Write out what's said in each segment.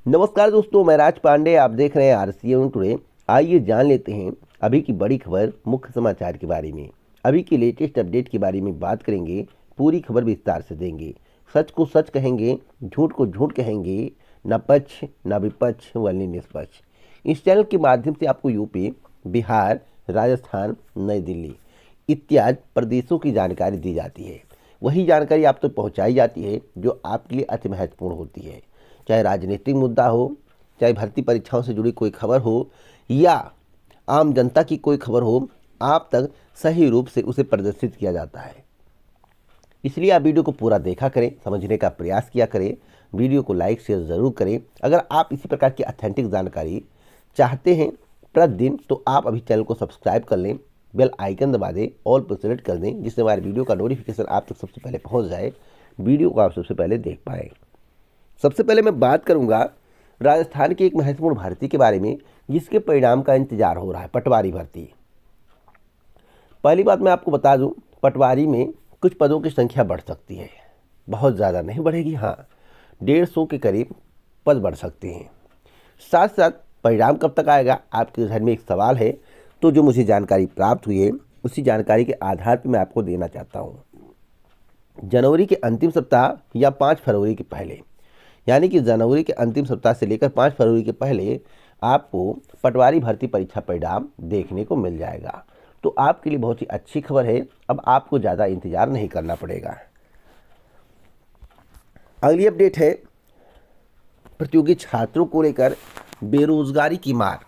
नमस्कार दोस्तों, मैं राज पांडे। आप देख रहे हैं आरसीएन टुडे। आइए जान लेते हैं अभी की बड़ी खबर, मुख्य समाचार के बारे में। अभी की लेटेस्ट अपडेट के बारे में बात करेंगे, पूरी खबर विस्तार से देंगे। सच को सच कहेंगे, झूठ को झूठ कहेंगे, न पक्ष न विपक्ष वल्ली निष्पक्ष। इस चैनल के माध्यम से आपको यूपी, बिहार, राजस्थान, नई दिल्ली इत्यादि प्रदेशों की जानकारी दी जाती है। वही जानकारी आप तक पहुँचाई जाती है जो आपके लिए अति महत्वपूर्ण होती है। चाहे राजनीतिक मुद्दा हो, चाहे भर्ती परीक्षाओं से जुड़ी कोई खबर हो या आम जनता की कोई खबर हो, आप तक सही रूप से उसे प्रदर्शित किया जाता है। इसलिए आप वीडियो को पूरा देखा करें, समझने का प्रयास किया करें। वीडियो को लाइक शेयर ज़रूर करें। अगर आप इसी प्रकार की ऑथेंटिक जानकारी चाहते हैं प्रतिदिन, तो आप अभी चैनल को सब्सक्राइब कर लें, बेल आइकन दबा दें, ऑल पर सेलेक्ट कर दें, जिससे हमारे वीडियो का नोटिफिकेशन आप तक सबसे पहले पहुँच जाए, वीडियो को आप सबसे पहले देख पाएँ। सबसे पहले मैं बात करूंगा राजस्थान की एक महत्वपूर्ण भर्ती के बारे में, जिसके परिणाम का इंतजार हो रहा है, पटवारी भर्ती। पहली बात मैं आपको बता दूं, पटवारी में कुछ पदों की संख्या बढ़ सकती है, बहुत ज़्यादा नहीं बढ़ेगी, हाँ 150 के करीब पद बढ़ सकते हैं। साथ साथ परिणाम कब तक आएगा, आपके घर में एक सवाल है, तो जो मुझे जानकारी प्राप्त हुई है उसी जानकारी के आधार पर मैं आपको देना चाहता हूँ। जनवरी के अंतिम सप्ताह या 5 फरवरी के पहले, यानी कि जनवरी के अंतिम सप्ताह से लेकर 5 फरवरी के पहले आपको पटवारी भर्ती परीक्षा परिणाम देखने को मिल जाएगा। तो आपके लिए बहुत ही अच्छी खबर है, अब आपको ज़्यादा इंतजार नहीं करना पड़ेगा। अगली अपडेट है, प्रतियोगी छात्रों को लेकर बेरोजगारी की मार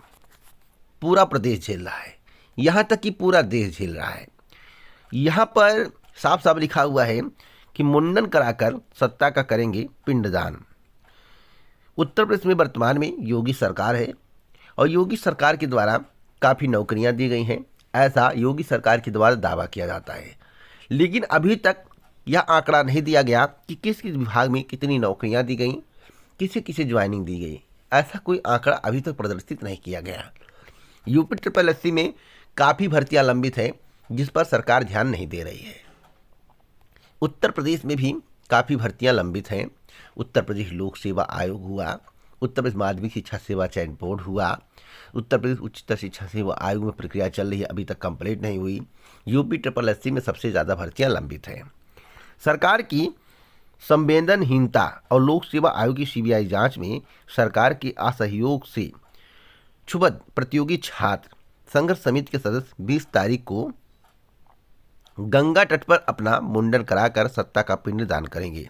पूरा प्रदेश झेल रहा है, यहाँ तक कि पूरा देश झेल रहा है। यहाँ पर साफ साफ लिखा हुआ है कि मुंडन कराकर सत्ता का करेंगे पिंडदान। उत्तर प्रदेश में वर्तमान में योगी सरकार है और योगी सरकार के द्वारा काफ़ी नौकरियां दी गई हैं, ऐसा योगी सरकार के द्वारा दावा किया जाता है। लेकिन अभी तक यह आंकड़ा नहीं दिया गया कि किस किस विभाग में कितनी नौकरियां दी गई, किसे किसे ज्वाइनिंग दी गई। ऐसा कोई आंकड़ा अभी तक प्रदर्शित नहीं किया गया। यूपी SSSC में काफ़ी भर्तियाँ लंबित हैं, जिस पर सरकार ध्यान नहीं दे रही है। उत्तर प्रदेश में भी काफ़ी भर्तियां लंबित हैं। उत्तर प्रदेश लोक सेवा आयोग हुआ, उत्तर प्रदेश माध्यमिक शिक्षा सेवा चयन बोर्ड हुआ, उत्तर प्रदेश उच्चतर शिक्षा सेवा आयोग में प्रक्रिया चल रही है, अभी तक कंप्लीट नहीं हुई। यूपी SSSC में सबसे ज़्यादा भर्तियां लंबित हैं। सरकार की संवेदनहीनता और लोक सेवा आयोग की CBI जांच में सरकार के असहयोग से क्षुब्ध प्रतियोगी छात्र संघर्ष समिति के सदस्य 20 तारीख को गंगा तट पर अपना मुंडन कराकर सत्ता का पिंडदान करेंगे।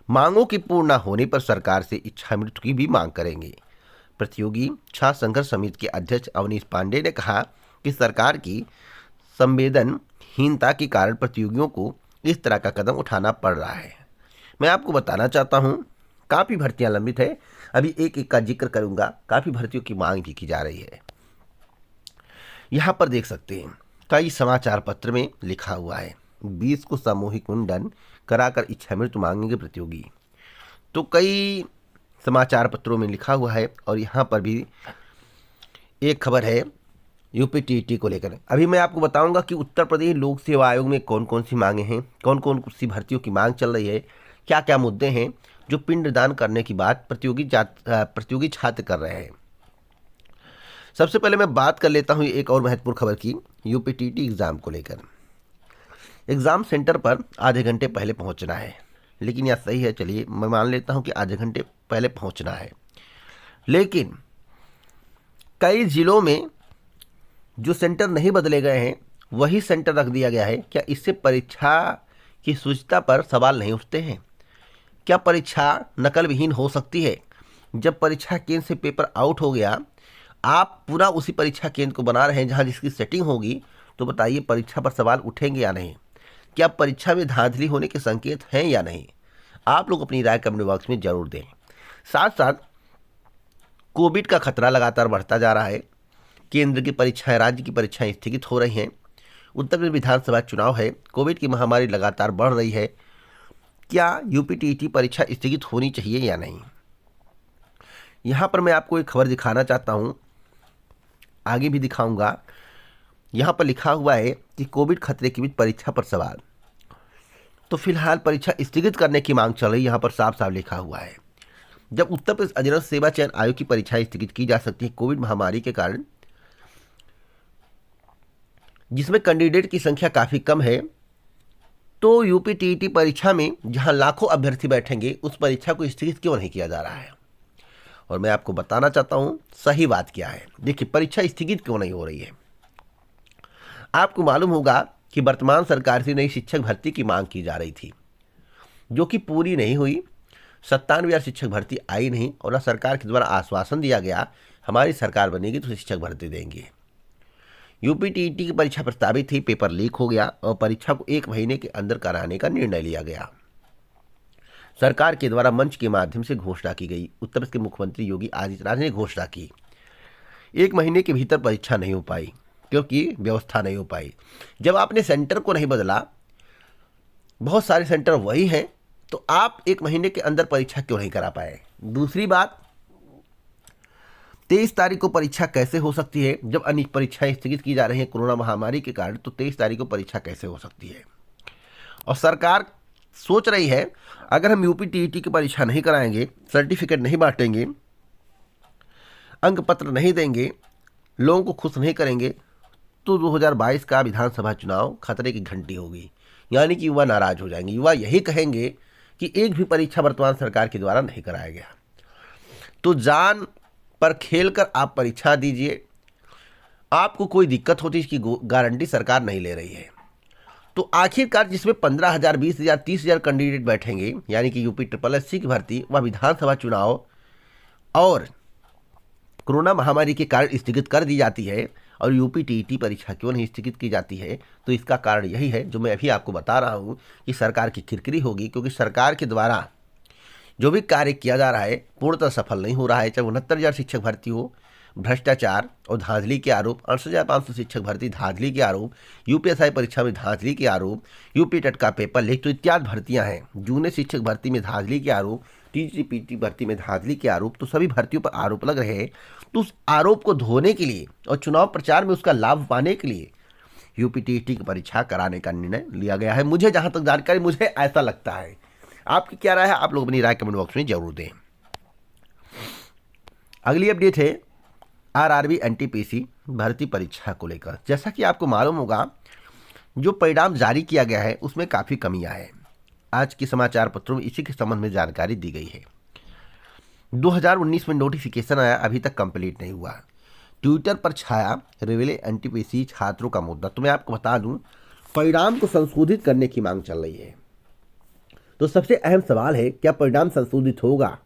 मांगों की पूर्ण न होने पर सरकार से इच्छा मृत्यु की भी मांग करेंगे। प्रतियोगी छात्र संघर्ष समिति के अध्यक्ष अवनीश पांडे ने कहा कि सरकार की संवेदनहीनता के कारण प्रतियोगियों को इस तरह का कदम उठाना पड़ रहा है। मैं आपको बताना चाहता हूं, काफ़ी भर्तियां लंबित है, अभी एक एक का जिक्र करूंगा। काफ़ी भर्तियों की मांग भी की जा रही है। यहाँ पर देख सकते हैं, कई समाचार पत्र में लिखा हुआ है 20 को सामूहिक मुंडन कराकर इच्छा मृत्यु मांगेंगे प्रतियोगी। तो कई समाचार पत्रों में लिखा हुआ है और यहाँ पर भी एक खबर है यूपी TET को लेकर। अभी मैं आपको बताऊंगा कि उत्तर प्रदेश लोक सेवा आयोग में कौन कौन सी मांगे हैं, कौन कौन सी भर्तियों की मांग चल रही है, क्या क्या मुद्दे हैं जो पिंडदान करने की बात प्रतियोगी छात्र कर रहे हैं। सबसे पहले मैं बात कर लेता हूँ एक और महत्वपूर्ण खबर की, यूपी TET एग्ज़ाम को लेकर। एग्ज़ाम सेंटर पर आधे घंटे पहले पहुंचना है, लेकिन यह सही है, चलिए मैं मान लेता हूं कि आधे घंटे पहले पहुंचना है। लेकिन कई ज़िलों में जो सेंटर नहीं बदले गए हैं वही सेंटर रख दिया गया है। क्या इससे परीक्षा की शुचिता पर सवाल नहीं उठते हैं? क्या परीक्षा नकल विहीन हो सकती है? जब परीक्षा केंद्र से पेपर आउट हो गया, आप पुनः उसी परीक्षा केंद्र को बना रहे हैं जहाँ जिसकी सेटिंग होगी, तो बताइए परीक्षा पर सवाल उठेंगे या नहीं? क्या परीक्षा में धांधली होने के संकेत हैं या नहीं? आप लोग अपनी राय कमेंट बॉक्स में जरूर दें। साथ साथ कोविड का खतरा लगातार बढ़ता जा रहा है। केंद्र की परीक्षाएं, राज्य की परीक्षाएं स्थगित हो रही हैं। उत्तर प्रदेश विधानसभा चुनाव है, कोविड की महामारी लगातार बढ़ रही है। क्या यूपी TET परीक्षा स्थगित होनी चाहिए या नहीं? यहाँ पर मैं आपको एक खबर दिखाना चाहता हूँ, आगे भी दिखाऊंगा। यहाँ पर लिखा हुआ है कि कोविड खतरे के बीच परीक्षा पर सवाल। तो फिलहाल परीक्षा स्थगित करने की मांग चल रही है, यहाँ पर साफ साफ लिखा हुआ है। जब उत्तर प्रदेश अधीनस्थ सेवा चयन आयोग की परीक्षाएं स्थगित की जा सकती है कोविड महामारी के कारण, जिसमें कैंडिडेट की संख्या काफ़ी कम है, तो यूपी टीईटी परीक्षा में जहां लाखों अभ्यर्थी बैठेंगे उस परीक्षा को स्थगित क्यों नहीं किया जा रहा है। और मैं आपको बताना चाहता हूं सही बात क्या है। देखिए, परीक्षा स्थगित क्यों नहीं हो रही है। आपको मालूम होगा कि वर्तमान सरकार से नई शिक्षक भर्ती की मांग की जा रही थी, जो कि पूरी नहीं हुई। 97,000 शिक्षक भर्ती आई नहीं, और सरकार के द्वारा आश्वासन दिया गया हमारी सरकार बनेगी तो शिक्षक भर्ती देंगे। यूपी टीईटी की परीक्षा प्रस्तावित थी, पेपर लीक हो गया और परीक्षा को 1 महीने के अंदर कराने का निर्णय लिया गया। सरकार के द्वारा मंच के माध्यम से घोषणा की गई। उत्तर प्रदेश के मुख्यमंत्री योगी आदित्यनाथ ने घोषणा की 1 महीने के भीतर परीक्षा नहीं हो पाई, क्योंकि व्यवस्था नहीं हो पाई। जब आपने सेंटर को नहीं बदला, बहुत सारे सेंटर वही हैं, तो आप 1 महीने के अंदर परीक्षा क्यों नहीं करा पाए। दूसरी बात, 23 तारीख को परीक्षा कैसे हो सकती है जब अन्य परीक्षाएं स्थगित की जा रही हैं कोरोना महामारी के कारण। तो 23 तारीख को परीक्षा कैसे हो सकती है। और सरकार सोच रही है अगर हम यूपी टीईटी की परीक्षा नहीं कराएंगे, सर्टिफिकेट नहीं बांटेंगे, अंक पत्र नहीं देंगे, लोगों को खुश नहीं करेंगे, तो 2022 का विधानसभा चुनाव खतरे की घंटी होगी। यानी कि युवा नाराज हो जाएंगे। युवा यही कहेंगे कि एक भी परीक्षा वर्तमान सरकार के द्वारा नहीं कराया गया। तो जान पर खेलकर आप परीक्षा दीजिए, आपको कोई दिक्कत होती इसकी गारंटी सरकार नहीं ले रही है। तो आखिरकार जिसमें 15,000, 20,000, 30,000 कैंडिडेट बैठेंगे, यानी कि यूपी SSC की भर्ती, वह विधानसभा चुनाव और कोरोना महामारी के कारण स्थगित कर दी जाती है। और यूपी टीईटी परीक्षा क्यों नहीं स्थगित की जाती है, तो इसका कारण यही है जो मैं अभी आपको बता रहा हूँ कि सरकार की किरकिरी होगी, क्योंकि सरकार के द्वारा जो भी कार्य किया जा रहा है पूर्णतः सफल नहीं हो रहा है। चाहे 69,000 शिक्षक भर्ती हो, भ्रष्टाचार और धांधली के आरोप, 68,500 शिक्षक भर्ती धांधली के आरोप, यूपीएसआई परीक्षा में धांधली के आरोप, यूपी टेट का पेपर लीक, तो इत्यादि भर्तियां हैं। जूनियर शिक्षक भर्ती में धांधली के आरोप, टीजीटी भर्ती में धांधली के आरोप, तो सभी भर्तियों पर आरोप लग रहे हैं। तो उस आरोप को धोने के लिए और चुनाव प्रचार में उसका लाभ पाने के लिए यूपी टीईटी की परीक्षा कराने का निर्णय लिया गया है। मुझे जहां तक जानकारी, मुझे ऐसा लगता है। आपकी क्या राय है, आप लोग अपनी राय कमेंट बॉक्स में जरूर दें। अगली अपडेट है आरआरबी एनटीपीसी भर्ती परीक्षा को लेकर। जैसा कि आपको मालूम होगा, जो परिणाम जारी किया गया है उसमें काफ़ी कमियां हैं। आज के समाचार पत्रों में इसी के संबंध में जानकारी दी गई है। 2019 में नोटिफिकेशन आया, अभी तक कंप्लीट नहीं हुआ। ट्विटर पर छाया रेलवे एनटीपीसी छात्रों का मुद्दा। तो मैं आपको बता दूं, परिणाम को संशोधित करने की मांग चल रही है। तो सबसे अहम सवाल है, क्या परिणाम संशोधित होगा?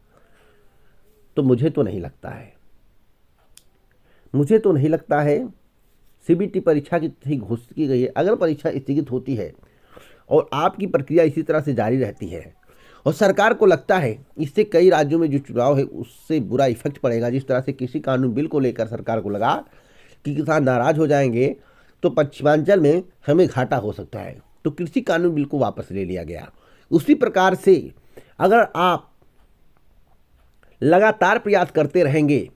तो मुझे तो नहीं लगता है। मुझे तो नहीं लगता है। सीबीटी परीक्षा की तिथि घोषित की गई है। अगर परीक्षा स्थगित होती है और आपकी प्रक्रिया इसी तरह से जारी रहती है और सरकार को लगता है इससे कई राज्यों में जो चुनाव है उससे बुरा इफेक्ट पड़ेगा, जिस तरह से कृषि कानून बिल को लेकर सरकार को लगा कि किसान नाराज हो जाएंगे, तो पश्चिमांचल में हमें घाटा हो सकता है, तो कृषि कानून बिल को वापस ले लिया गया। उसी प्रकार से अगर आप लगातार प्रयास करते रहेंगे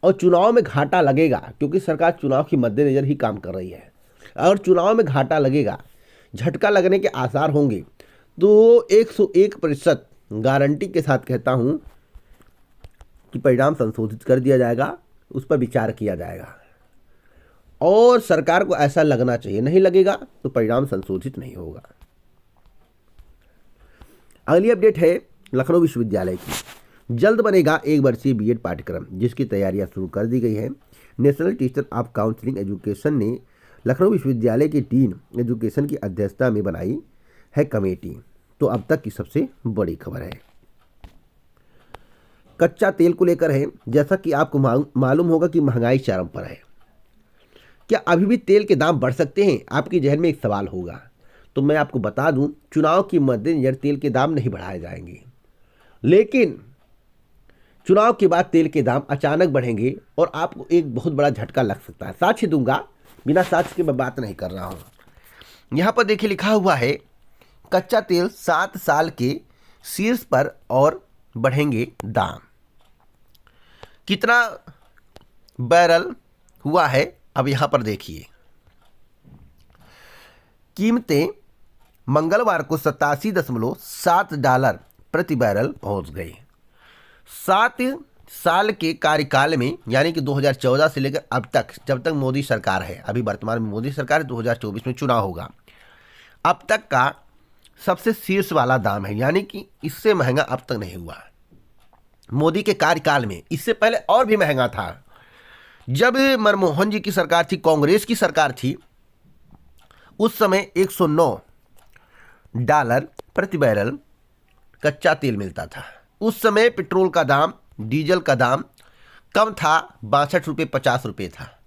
और चुनाव में घाटा लगेगा, क्योंकि सरकार चुनाव के मद्देनजर ही काम कर रही है, अगर चुनाव में घाटा लगेगा, झटका लगने के आसार होंगे, तो 101% गारंटी के साथ कहता हूं कि परिणाम संशोधित कर दिया जाएगा, उस पर विचार किया जाएगा। और सरकार को ऐसा लगना चाहिए, नहीं लगेगा तो परिणाम संशोधित नहीं होगा। अगली अपडेट है लखनऊ विश्वविद्यालय की। जल्द बनेगा 1 वर्षीय बीएड पाठ्यक्रम, जिसकी तैयारियां शुरू कर दी गई है। National teacher of counselling education ने लखनऊ विश्वविद्यालय की डीन एजुकेशन की अध्यक्षता में बनाई है कमेटी। तो अब तक की सबसे बड़ी खबर है, कच्चा तेल को लेकर है। जैसा कि आपको मालूम होगा कि महंगाई चरम पर है। क्या अभी भी तेल के दाम बढ़ सकते हैं? आपके जहन में एक सवाल होगा। तो मैं आपको बता दूं, चुनाव के मद्देनजर तेल के दाम नहीं बढ़ाए जाएंगे, लेकिन चुनाव के बाद तेल के दाम अचानक बढ़ेंगे और आपको एक बहुत बड़ा झटका लग सकता है। साक्ष्य दूंगा, बिना साक्ष्य के मैं बात नहीं कर रहा हूं। यहां पर देखिए लिखा हुआ है, कच्चा तेल 7 साल के शीर्ष पर और बढ़ेंगे दाम। कितना बैरल हुआ है अब यहां पर देखिए। कीमतें मंगलवार को $87.7 प्रति बैरल पहुंच गई। 7 साल के कार्यकाल में, यानी कि 2014 से लेकर अब तक, जब तक मोदी सरकार है, अभी वर्तमान में मोदी सरकार है, 2024 में चुनाव होगा, अब तक का सबसे शीर्ष वाला दाम है। यानी कि इससे महंगा अब तक नहीं हुआ मोदी के कार्यकाल में। इससे पहले और भी महंगा था। जब मनमोहन जी की सरकार थी, कांग्रेस की सरकार थी, उस समय $109 प्रति बैरल कच्चा तेल मिलता था। उस समय पेट्रोल का दाम, डीजल का दाम कम था, 62 रुपये 50 रुपये था।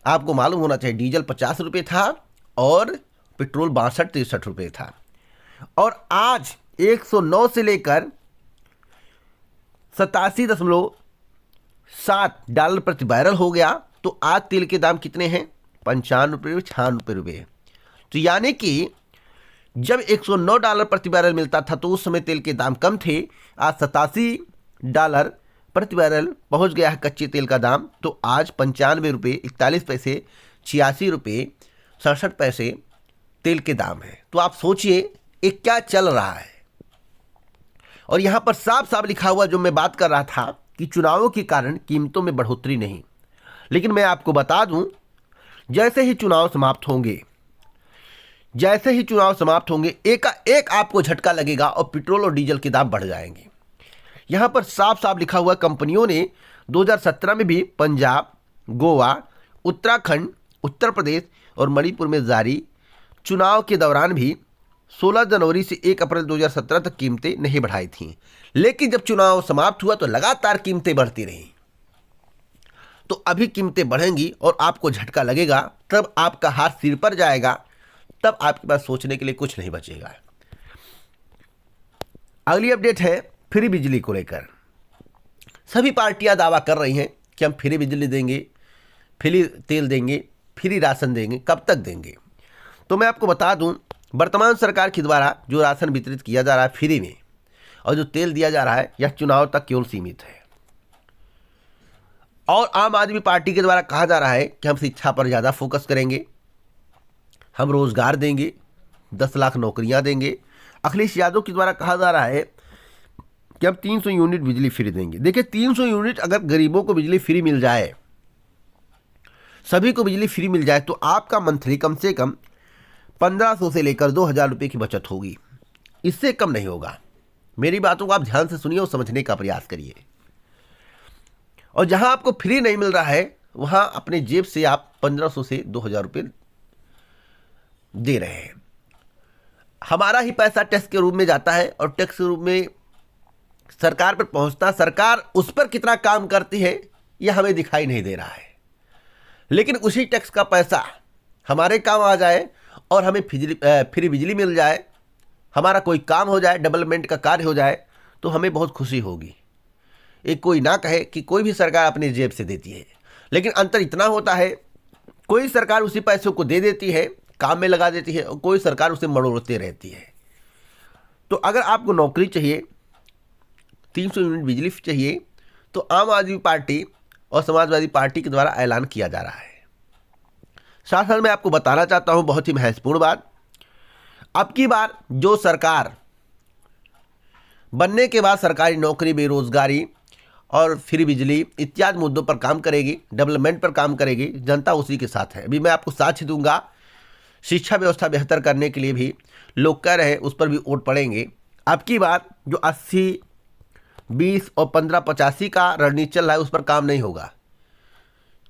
आपको मालूम होना चाहिए, डीजल 50 रुपये था और पेट्रोल 62-63 रुपये था। और आज 109 से लेकर $87.7 प्रति बैरल हो गया। तो आज तेल के दाम कितने हैं? 55 रुपये, 96 रुपये। तो यानी कि जब $109 प्रति बैरल मिलता था तो उस समय तेल के दाम कम थे। आज $87 प्रति बैरल पहुंच गया है कच्चे तेल का दाम। तो आज 95 रुपये 41 पैसे, 86 रुपये 67 पैसे तेल के दाम है। तो आप सोचिए ये क्या चल रहा है। और यहाँ पर साफ साफ लिखा हुआ, जो मैं बात कर रहा था कि चुनावों के कारण कीमतों में बढ़ोतरी नहीं। लेकिन मैं आपको बता दूं, जैसे ही चुनाव समाप्त होंगे, एक आपको झटका लगेगा और पेट्रोल और डीजल के दाम बढ़ जाएंगे। यहाँ पर साफ साफ लिखा हुआ, कंपनियों ने 2017 में भी पंजाब, गोवा, उत्तराखंड, उत्तर प्रदेश और मणिपुर में जारी चुनाव के दौरान भी 16 जनवरी से 1 अप्रैल 2017 तक कीमतें नहीं बढ़ाई थीं। लेकिन जब चुनाव समाप्त हुआ तो लगातार कीमतें बढ़ती रहीं। तो अभी कीमतें बढ़ेंगी और आपको झटका लगेगा, तब आपका हाथ सिर पर जाएगा, तब आपके पास सोचने के लिए कुछ नहीं बचेगा। अगली अपडेट है फ्री बिजली को लेकर। सभी पार्टियां दावा कर रही हैं कि हम फ्री बिजली देंगे, फ्री तेल देंगे, फ्री राशन देंगे। कब तक देंगे? तो मैं आपको बता दूं, वर्तमान सरकार के द्वारा जो राशन वितरित किया जा रहा है फ्री में, और जो तेल दिया जा रहा है, यह चुनाव तक केवल सीमित है। और आम आदमी पार्टी के द्वारा कहा जा रहा है कि हम शिक्षा पर ज़्यादा फोकस करेंगे, हम रोजगार देंगे, 10 लाख नौकरियां देंगे। अखिलेश यादव के द्वारा कहा जा रहा है कि हम 300 यूनिट बिजली फ्री देंगे। देखिए, 300 यूनिट अगर गरीबों को बिजली फ्री मिल जाए, सभी को बिजली फ्री मिल जाए, तो आपका मंथली कम से कम 1500 से लेकर 2000 रुपये की बचत होगी। इससे कम नहीं होगा। मेरी बातों को आप ध्यान से सुनिए और समझने का प्रयास करिए। और जहां आपको फ्री नहीं मिल रहा है, वहां अपने जेब से आप 1500 से 2000 रुपये दे रहे हैं। हमारा ही पैसा टैक्स के रूप में जाता है और टैक्स के रूप में सरकार पर पहुंचता, सरकार उस पर कितना काम करती है यह हमें दिखाई नहीं दे रहा है। लेकिन उसी टैक्स का पैसा हमारे काम आ जाए और हमें फ्री बिजली मिल जाए, हमारा कोई काम हो जाए, डेवलपमेंट का कार्य हो जाए, तो हमें बहुत खुशी होगी। एक कोई ना कहे कि कोई भी सरकार अपने जेब से देती है, लेकिन अंतर इतना होता है, कोई सरकार उसी पैसों को दे देती है, काम में लगा देती है, और कोई सरकार उसे मरोड़ते रहती है। तो अगर आपको नौकरी चाहिए, 300 यूनिट बिजली चाहिए, तो आम आदमी पार्टी और समाजवादी पार्टी के द्वारा ऐलान किया जा रहा है। साथ साथ मैं आपको बताना चाहता हूं बहुत ही महत्वपूर्ण बात, अब की बार जो सरकार बनने के बाद सरकारी नौकरी, बेरोजगारी और फ्री बिजली इत्यादि मुद्दों पर काम करेगी, डेवलपमेंट पर काम करेगी, जनता उसी के साथ है। अभी मैं आपको साक्ष्य दूंगा, शिक्षा व्यवस्था बेहतर करने के लिए भी लोग कह रहे हैं, उस पर भी वोट पड़ेंगे। अब की बार जो 80, 20 और 15-85 का रणनीति चल रहा है, उस पर काम नहीं होगा।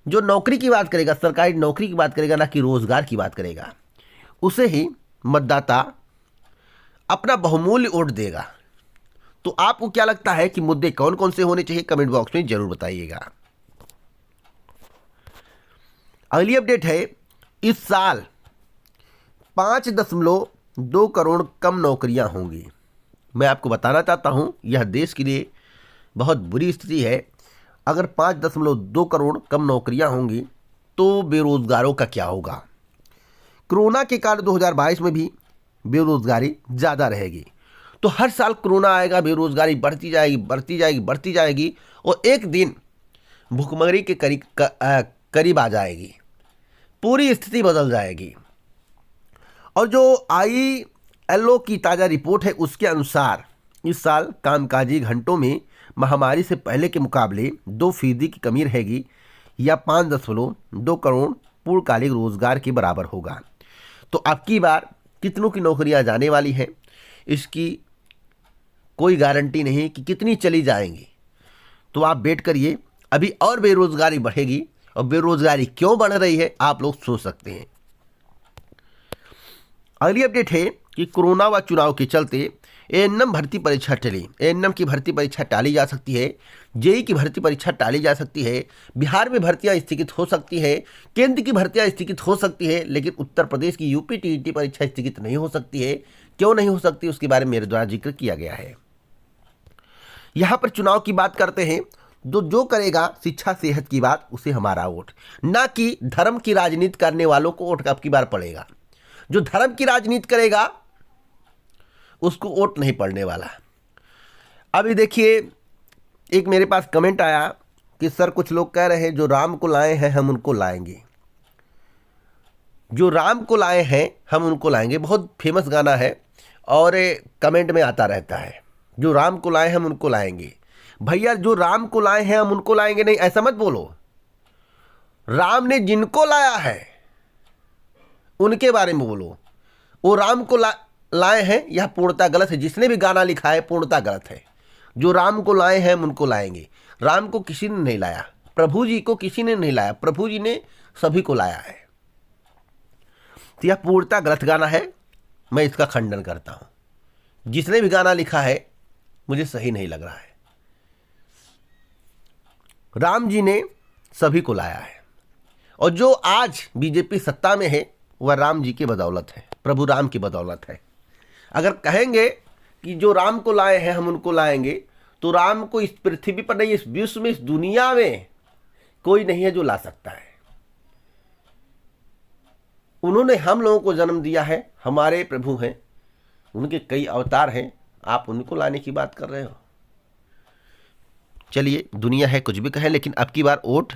जो नौकरी की बात करेगा, सरकारी नौकरी की बात करेगा, ना कि रोजगार की बात करेगा, उसे ही मतदाता अपना बहुमूल्य वोट देगा। तो आपको क्या लगता है कि मुद्दे कौन कौन से होने चाहिए? कमेंट बॉक्स में जरूर बताइएगा। अगली अपडेट है, इस साल 5.2 करोड़ कम नौकरियां होंगी। मैं आपको बताना चाहता हूं, यह देश के लिए बहुत बुरी स्थिति है। अगर 5.2 करोड़ कम नौकरियां होंगी तो बेरोजगारों का क्या होगा? कोरोना के कारण 2022 में भी बेरोजगारी ज़्यादा रहेगी। तो हर साल कोरोना आएगा, बेरोजगारी बढ़ती जाएगी, बढ़ती जाएगी, बढ़ती जाएगी, और एक दिन भुखमरी के करीब आ जाएगी, पूरी स्थिति बदल जाएगी। और जो ILO की ताज़ा रिपोर्ट है, उसके अनुसार इस साल कामकाजी घंटों में महामारी से पहले के मुकाबले 2% की कमी रहेगी या 5.2 करोड़ पूर्णकालिक रोजगार के बराबर होगा। तो अब की बार कितनों की नौकरियां जाने वाली हैं, इसकी कोई गारंटी नहीं कि कितनी चली जाएंगी। तो आप वेट करिए, अभी और बेरोजगारी बढ़ेगी, और बेरोजगारी क्यों बढ़ रही है आप लोग सोच सकते हैं। अगली अपडेट है कि कोरोना व चुनाव के चलते एएनएम भर्ती परीक्षा टली। एएनएम की भर्ती परीक्षा टाली जा सकती है, जेई की भर्ती परीक्षा टाली जा सकती है, बिहार में भर्तियां स्थगित हो सकती है, केंद्र की भर्तियां स्थगित हो सकती है, लेकिन उत्तर प्रदेश की यूपी टीईटी परीक्षा स्थगित नहीं हो सकती है। क्यों नहीं हो सकती उसके बारे में मेरे द्वारा जिक्र किया गया है। यहां पर चुनाव की बात करते हैं, जो करेगा शिक्षा सेहत की बात उसे हमारा वोट, ना कि धर्म की राजनीति करने वालों को वोट अब की बार पड़ेगा। जो धर्म की राजनीति करेगा उसको वोट नहीं पड़ने वाला। अभी देखिए, एक मेरे पास कमेंट आया कि सर कुछ लोग कह रहे हैं जो राम को लाए हैं हम उनको लाएंगे, जो राम को लाए हैं हम उनको लाएंगे। बहुत फेमस गाना है और कमेंट में आता रहता है, जो राम को लाए हम उनको लाएंगे। भैया जो राम को लाए हैं हम उनको लाएंगे नहीं, ऐसा मत बोलो। राम ने जिनको लाया है उनके बारे में बोलो। वो राम को लाए हैं यह पूर्णता गलत है। जिसने भी गाना लिखा है पूर्णता गलत है। जो राम को लाए हैं हम उनको लाएंगे। राम को किसी ने नहीं लाया, प्रभु जी को किसी ने नहीं लाया, प्रभु जी ने सभी को लाया है। तो यह पूर्णता गलत गाना है, मैं इसका खंडन करता हूं। जिसने भी गाना लिखा है मुझे सही नहीं लग रहा है। राम जी ने सभी को लाया है, और जो आज बीजेपी सत्ता में है वह राम जी की बदौलत है, प्रभु राम की बदौलत है। अगर कहेंगे कि जो राम को लाए हैं हम उनको लाएंगे, तो राम को इस पृथ्वी पर नहीं, इस विश्व में, इस दुनिया में कोई नहीं है जो ला सकता है। उन्होंने हम लोगों को जन्म दिया है, हमारे प्रभु हैं, उनके कई अवतार हैं, आप उनको लाने की बात कर रहे हो। चलिए, दुनिया है कुछ भी कहे, लेकिन अब की बार वोट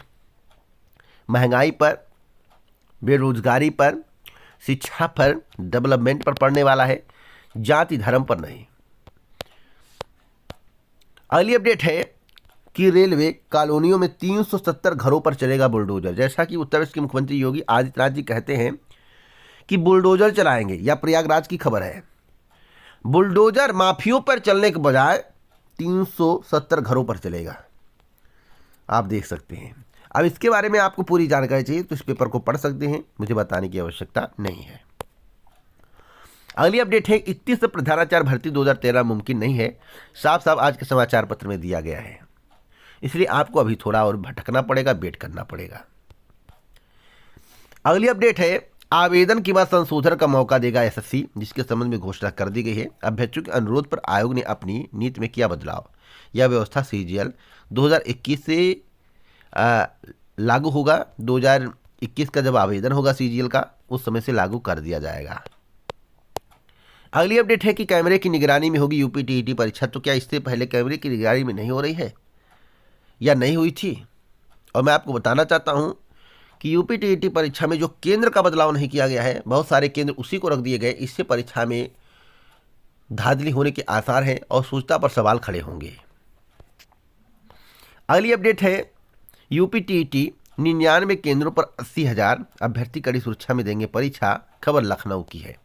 महंगाई पर, बेरोजगारी पर, शिक्षा पर, डेवलपमेंट पर पड़ने वाला है, जाति धर्म पर नहीं। अगली अपडेट है कि रेलवे कॉलोनियों में 370 घरों पर चलेगा बुलडोजर। जैसा कि उत्तर प्रदेश के मुख्यमंत्री योगी आदित्यनाथ जी कहते हैं कि बुलडोजर चलाएंगे, या प्रयागराज की खबर है, बुलडोजर माफियों पर चलने के बजाय 370 घरों पर चलेगा। आप देख सकते हैं। अब इसके बारे में आपको पूरी जानकारी चाहिए तो इस पेपर को पढ़ सकते हैं, मुझे बताने की आवश्यकता नहीं है। अगली अपडेट है 31 प्रधानाचार्य भर्ती 2013 मुमकिन नहीं है, साफ साफ आज के समाचार पत्र में दिया गया है। इसलिए आपको अभी थोड़ा और भटकना पड़ेगा, वेट करना पड़ेगा। अगली अपडेट है आवेदन के बाद संशोधन का मौका देगा एसएससी, जिसके संबंध में घोषणा कर दी गई है। अभ्यर्थियों के अनुरोध पर आयोग ने अपनी नीति में किया बदलाव। यह व्यवस्था सीजीएल 2021 से लागू होगा। 2021 का जब आवेदन होगा सीजीएल का, उस समय से लागू कर दिया जाएगा। अगली अपडेट है कि कैमरे की निगरानी में होगी यूपी टीईटी परीक्षा। तो क्या इससे पहले कैमरे की निगरानी में नहीं हो रही है या नहीं हुई थी? और मैं आपको बताना चाहता हूं कि यूपी टीईटी परीक्षा में जो केंद्र का बदलाव नहीं किया गया है, बहुत सारे केंद्र उसी को रख दिए गए। इससे परीक्षा में धांधली होने के आसार हैं और शुद्धता पर सवाल खड़े होंगे। अगली अपडेट है यूपी टीईटी 99 केंद्रों पर 80,000 अभ्यर्थी कड़ी सुरक्षा में देंगे परीक्षा। खबर लखनऊ की है,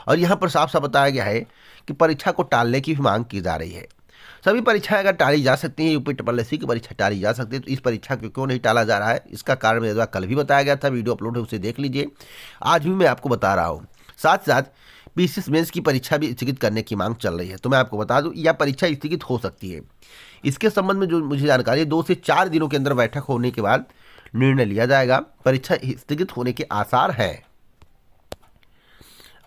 और यहाँ पर साफ साफ बताया गया है कि परीक्षा को टालने की भी मांग की जा रही है। सभी परीक्षाएं अगर टाली जा सकती हैं, यूपी SSC की परीक्षा टाली जा सकती है, तो इस परीक्षा को क्यों नहीं टाला जा रहा है? इसका कारण मेरे द्वारा कल भी बताया गया था, वीडियो अपलोड है, उसे देख लीजिए। आज भी मैं आपको बता रहा हूँ। साथ साथ पीसीएस मेंस की परीक्षा भी स्थगित करने की मांग चल रही है। तो मैं आपको बता दूं, यह परीक्षा स्थगित हो सकती है। इसके संबंध में जो मुझे जानकारी है, 2 से 4 दिनों के अंदर बैठक होने के बाद निर्णय लिया जाएगा। परीक्षा स्थगित होने के आसार हैं।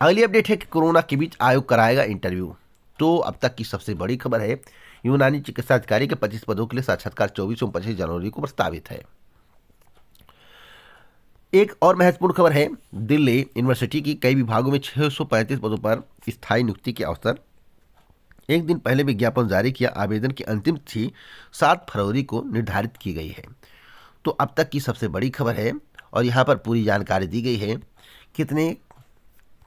अगली अपडेट है कि कोरोना के बीच आयोग कराएगा इंटरव्यू। तो अब तक की सबसे बड़ी खबर है, यूनानी चिकित्सा अधिकारी के 25 पदों के लिए साक्षात्कार 24 और 25 जनवरी को प्रस्तावित है। एक और महत्वपूर्ण खबर है, दिल्ली यूनिवर्सिटी की कई विभागों में 635 पदों पर स्थायी नियुक्ति के अवसर। एक दिन पहले विज्ञापन जारी किया। आवेदन की अंतिम तिथि 7 फरवरी को निर्धारित की गई है। तो अब तक की सबसे बड़ी खबर है, और यहाँ पर पूरी जानकारी दी गई है कितने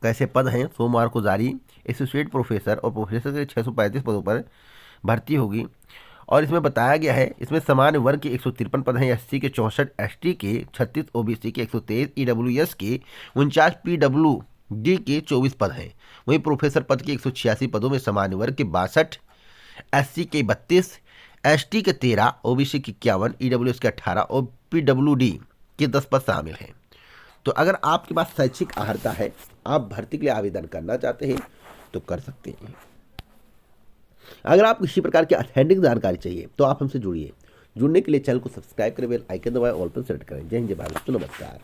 कैसे पद हैं। सोमवार को जारी एसोसिएट प्रोफेसर और प्रोफेसर के 635 पदों पर भर्ती होगी, और इसमें बताया गया है, इसमें सामान्य वर्ग के 153 पद हैं, SC के 64, ST के 36, OBC के 123, EWS के 49, PWD के 24 पद हैं। वहीं प्रोफेसर पद के 186 पदों में सामान्य वर्ग के 62, SC के 32, ST के 13, OBC के 51, EWS के 18 और PWD के 10 पद शामिल हैं। तो अगर आपके पास शैक्षिक अर्हता है, आप भर्ती के लिए आवेदन करना चाहते हैं तो कर सकते हैं। अगर आप किसी प्रकार की ऑथेंटिक जानकारी चाहिए तो आप हमसे जुड़िए। जुड़ने के लिए चैनल को सब्सक्राइब करें, बेल आइकन दबाएं, ऑल पर सेलेक्ट करें। जय हिंद, जय भारत, नमस्कार।